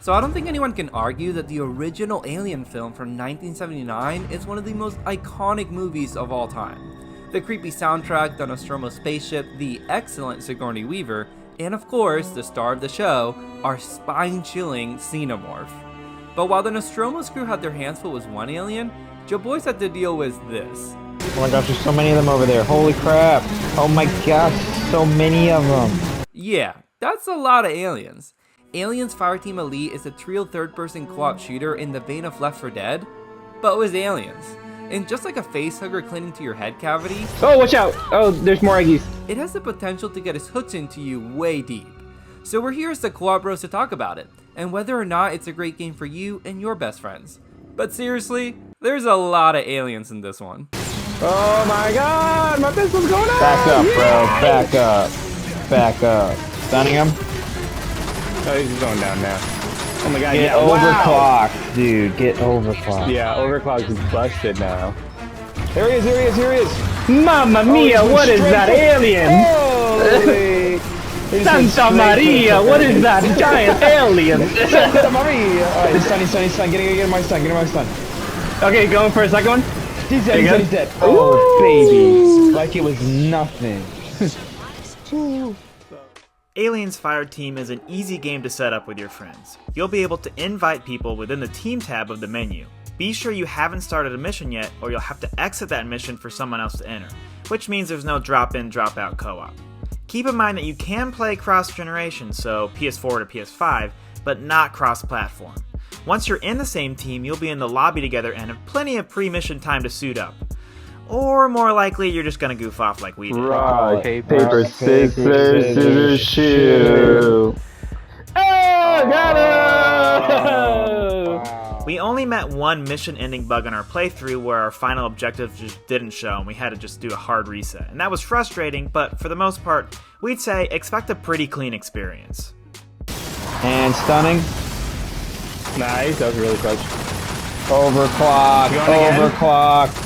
So I don't think anyone can argue that the original Alien film from 1979 is one of the most iconic movies of all time. The creepy soundtrack, the Nostromo spaceship, the excellent Sigourney Weaver, and of course, the star of the show, our spine-chilling xenomorph. But while the Nostromo's crew had their hands full with one alien, Joe Boyce had to deal with this. Oh my gosh, there's so many of them over there. Holy crap. Oh my gosh, so many of them. Yeah, that's a lot of aliens. Aliens Fireteam Elite is a trio third-person co-op shooter in the vein of Left 4 Dead, but with aliens. And just like a facehugger clinging to your head cavity, Oh, watch out! Oh, there's more eggies. it has the potential to get its hooks into you way deep. So we're here as the co-op bros to talk about it, and whether or not it's a great game for you and your best friends. But seriously, there's a lot of aliens in this one. Oh my god, my pistol's going up! Back up, bro. Back up. Back up. Stunning him? Oh, he's going down now. Oh my god, Get yeah, overclocked, dude. Get overclocked. Yeah, overclock is busted now. Here he is, here he is, here he is. Mamma mia, what is that alien? Holy! Santa Maria, what is that giant alien? Santa Maria! Alright, he's stunned. Get my stun. Okay, going for a second one. He's There you go. dead. Oh, baby. Like it was nothing. Aliens Fireteam is an easy game to set up with your friends. You'll be able to invite people within the Team tab of the menu. Be sure you haven't started a mission yet, or you'll have to exit that mission for someone else to enter, which means there's no drop-in, drop-out co-op. Keep in mind that you can play cross-generation, so PS4 to PS5, but not cross-platform. Once you're in the same team, you'll be in the lobby together and have plenty of pre-mission time to suit up. Or more likely, you're just gonna goof off like we did. Rock, paper, scissors, shoot. Oh, got him! We only met one mission-ending bug on our playthrough where our final objective just didn't show and we had to just do a hard reset. And that was frustrating, but for the most part, we'd say expect a pretty clean experience. And stunning. Nice, that was really close. Overclock.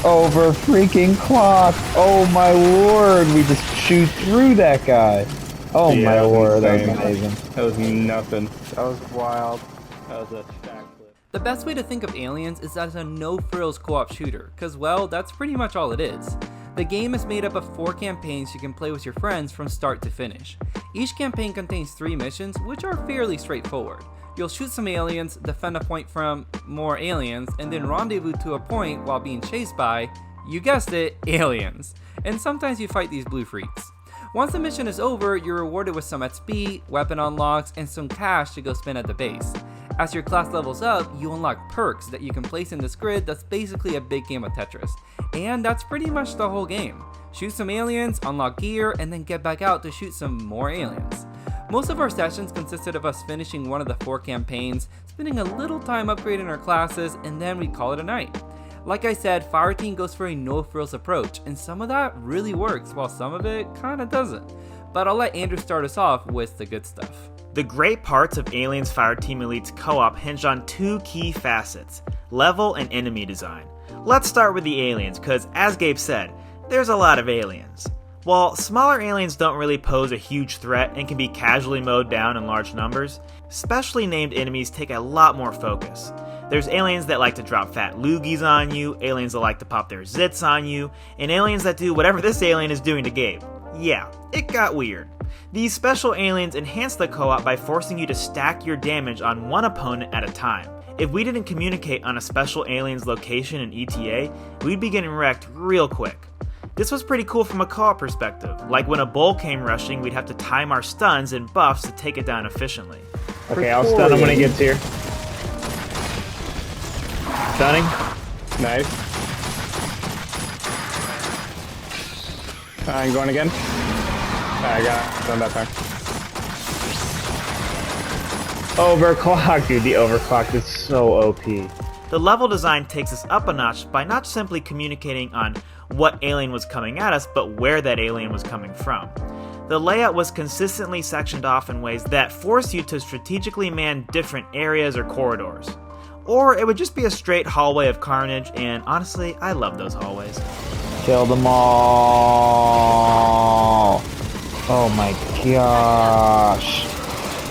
Over freaking clock. Oh my lord, we just shoot through that guy. Oh Yeah, my that was lord, that insane. was amazing. That was nothing. That was wild. That was a backflip. The best way to think of Aliens is as a no-frills co-op shooter, cause well, that's pretty much all it is. The game is made up of 4 campaigns you can play with your friends from start to finish. Each campaign contains 3 missions, which are fairly straightforward. You'll shoot some aliens, defend a point from more aliens, and then rendezvous to a point while being chased by, you guessed it, aliens. And sometimes you fight these blue freaks. Once the mission is over, you're rewarded with some XP, weapon unlocks, and some cash to go spend at the base. As your class levels up, you unlock perks that you can place in this grid that's basically a big game of Tetris. And that's pretty much the whole game. Shoot some aliens, unlock gear, and then get back out to shoot some more aliens. Most of our sessions consisted of us finishing one of the 4 campaigns, spending a little time upgrading our classes, and then we'd call it a night. Like I said, Fireteam goes for a no-frills approach, and some of that really works, while some of it kinda doesn't. But I'll let Andrew start us off with the good stuff. The great parts of Aliens Fireteam Elite's co-op hinge on 2 key facets, level and enemy design. Let's start with the aliens, cause as Gabe said, there's a lot of aliens. While smaller aliens don't really pose a huge threat and can be casually mowed down in large numbers, specially named enemies take a lot more focus. There's aliens that like to drop fat loogies on you, aliens that like to pop their zits on you, and aliens that do whatever this alien is doing to Gabe. Yeah, it got weird. These special aliens enhance the co-op by forcing you to stack your damage on one opponent at a time. If we didn't communicate on a special alien's location in ETA, we'd be getting wrecked real quick. This was pretty cool from a co-op perspective. Like when a bull came rushing, we'd have to time our stuns and buffs to take it down efficiently. Okay, I'll stun him when he gets here. Stunning. Nice. I'm going again. I got done that time. Overclock, dude. The overclock is so OP. The level design takes us up a notch by not simply communicating on what alien was coming at us, but where that alien was coming from. The layout was consistently sectioned off in ways that force you to strategically man different areas or corridors. Or it would just be a straight hallway of carnage, and honestly, I love those hallways. Kill them all. Oh my gosh.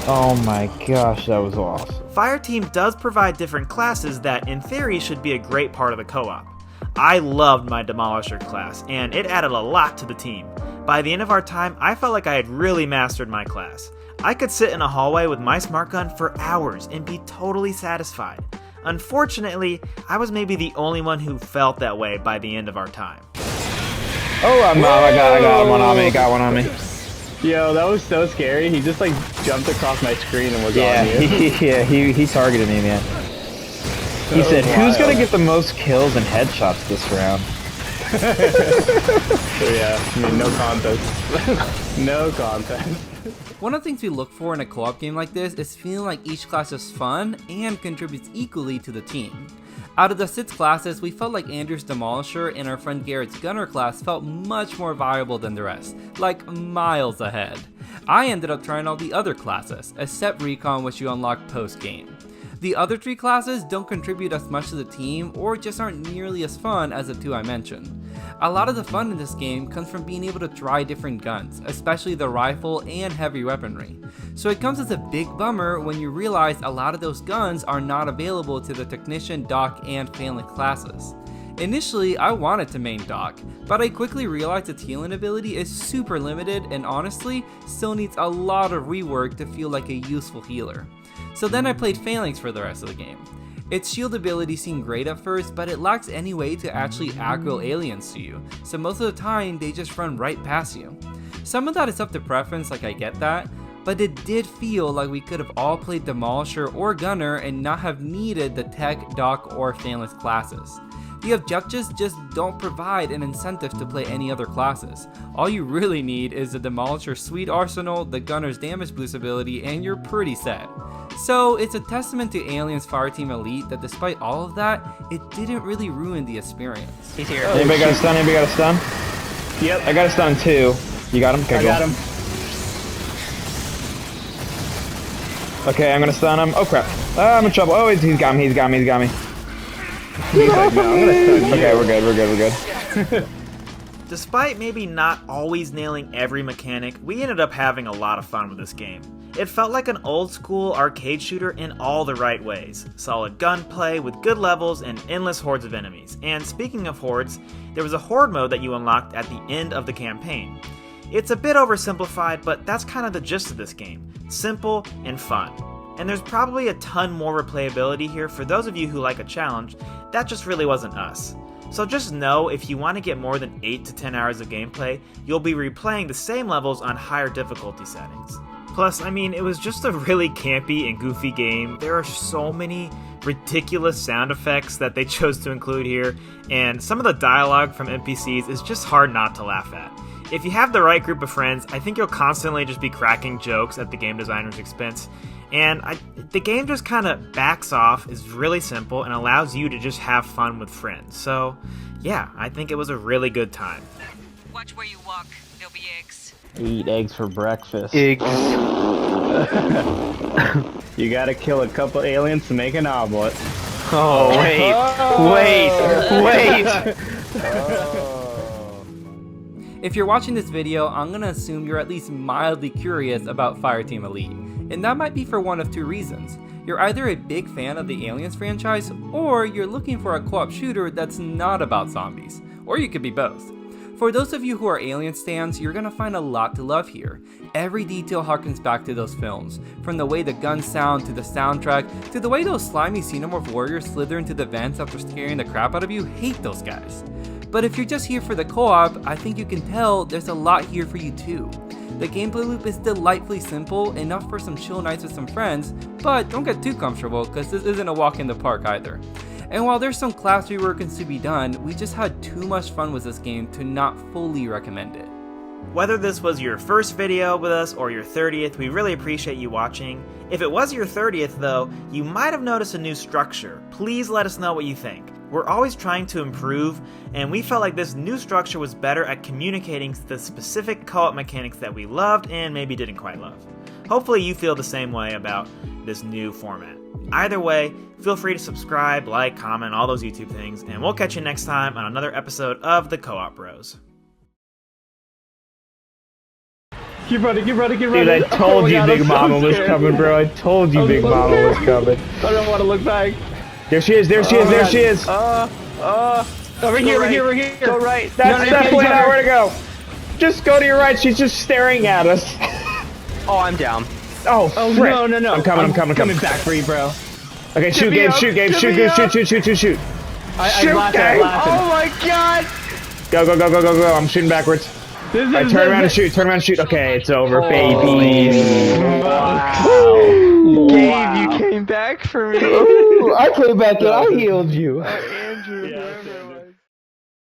Oh my gosh, that was awesome. Fireteam does provide different classes that, in theory, should be a great part of the co-op. I loved my Demolisher class, and it added a lot to the team. By the end of our time, I felt like I had really mastered my class. I could sit in a hallway with my smart gun for hours and be totally satisfied. Unfortunately, I was maybe the only one who felt that way by the end of our time. Oh, I got one on me. Got one on me. Yo, that was so scary. He just like jumped across my screen and was Yeah, on you. he targeted me, man. He said, "Who's gonna get the most kills and headshots this round?" So yeah, I mean, no contest. No contest. One of the things we look for in a co-op game like this is feeling like each class is fun and contributes equally to the team. Out of the 6 classes, we felt like Andrew's Demolisher and our friend Garrett's Gunner class felt much more viable than the rest, like miles ahead. I ended up trying all the other classes, except Recon, which you unlock post-game. The other 3 classes don't contribute as much to the team or just aren't nearly as fun as the 2 I mentioned. A lot of the fun in this game comes from being able to try different guns, especially the rifle and heavy weaponry. So it comes as a big bummer when you realize a lot of those guns are not available to the Technician, Doc, and Phalanx classes. Initially, I wanted to main Doc, but I quickly realized its healing ability is super limited and honestly still needs a lot of rework to feel like a useful healer. So then I played Phalanx for the rest of the game. Its shield ability seemed great at first, but it lacks any way to actually aggro aliens to you, so most of the time they just run right past you. Some of that is up to preference, like I get that, but it did feel like we could have all played Demolisher or Gunner and not have needed the Tech, Doc, or Phalanx classes. The objectives just don't provide an incentive to play any other classes. All you really need is the Demolisher's sweet arsenal, the Gunner's damage boost ability, and you're pretty set. So it's a testament to Alien's Fireteam Elite that despite all of that, it didn't really ruin the experience. He's here. Anybody got a stun? Anybody got a stun? Yep. I got a stun too. You got him? Okay, I got him. Okay, I'm gonna stun him. Oh crap. I'm in trouble. Oh, he's got me. He's got me. He's got me. He's like, no, I'm gonna stun you. Okay, we're good. We're good. We're good. Despite maybe not always nailing every mechanic, we ended up having a lot of fun with this game. It felt like an old school arcade shooter in all the right ways. Solid gunplay with good levels and endless hordes of enemies. And speaking of hordes, there was a horde mode that you unlocked at the end of the campaign. It's a bit oversimplified, but that's kind of the gist of this game. Simple and fun. And there's probably a ton more replayability here for those of you who like a challenge. That just really wasn't us. So just know if you want to get more than 8 to 10 hours of gameplay, you'll be replaying the same levels on higher difficulty settings. Plus, I mean, it was just a really campy and goofy game. There are so many ridiculous sound effects that they chose to include here, and some of the dialogue from NPCs is just hard not to laugh at. If you have the right group of friends, I think you'll constantly just be cracking jokes at the game designer's expense. And the game just kind of backs off, is really simple, and allows you to just have fun with friends. So, yeah, I think it was a really good time. Watch where you walk. There'll be eggs. Eat eggs for breakfast. Eggs. You gotta kill a couple aliens to make an omelet. Oh wait. If you're watching this video, I'm gonna assume you're at least mildly curious about Fireteam Elite, and that might be for one of 2 reasons. You're either a big fan of the Aliens franchise, or you're looking for a co-op shooter that's not about zombies, or you could be both. For those of you who are Alien stans, you're gonna find a lot to love here. Every detail harkens back to those films, from the way the guns sound, to the soundtrack, to the way those slimy xenomorph warriors slither into the vents after scaring the crap out of you. Hate those guys. But if you're just here for the co-op, I think you can tell there's a lot here for you too. The gameplay loop is delightfully simple, enough for some chill nights with some friends, but don't get too comfortable because this isn't a walk in the park either. And while there's some class reworkings to be done, we just had too much fun with this game to not fully recommend it. Whether this was your first video with us or your 30th, we really appreciate you watching. If it was your 30th though, you might have noticed a new structure. Please let us know what you think. We're always trying to improve, and we felt like this new structure was better at communicating the specific co-op mechanics that we loved and maybe didn't quite love. Hopefully you feel the same way about this new format. Either way, feel free to subscribe, like, comment, all those YouTube things, and we'll catch you next time on another episode of the Co-op Bros. Keep running, keep running, keep Dude, running. I told my you God, Big I'm so Mama was scared. coming, bro. I told you I'm Big so Mama was scared. coming. I don't want to look back. There she is, there she is, there she is. Over here, right. over here. Go right. That's no, you definitely can't not go. where to go. Just go to your right. She's just staring at us. Oh, I'm down. Oh, Oh, frick. no. I'm coming. Coming back for you, bro. Okay, shoot, me Gabe, up, shoot, Gabe, get shoot, me Gabe, up. shoot. I'm Shoot, laughing, Gabe. I'm laughing. Oh my god! Go. I'm shooting backwards. This Alright, is turn around and it. shoot. Okay, it's over, Oh, baby. Wow. Gabe, you came back for me. Ooh, I came back and I healed you.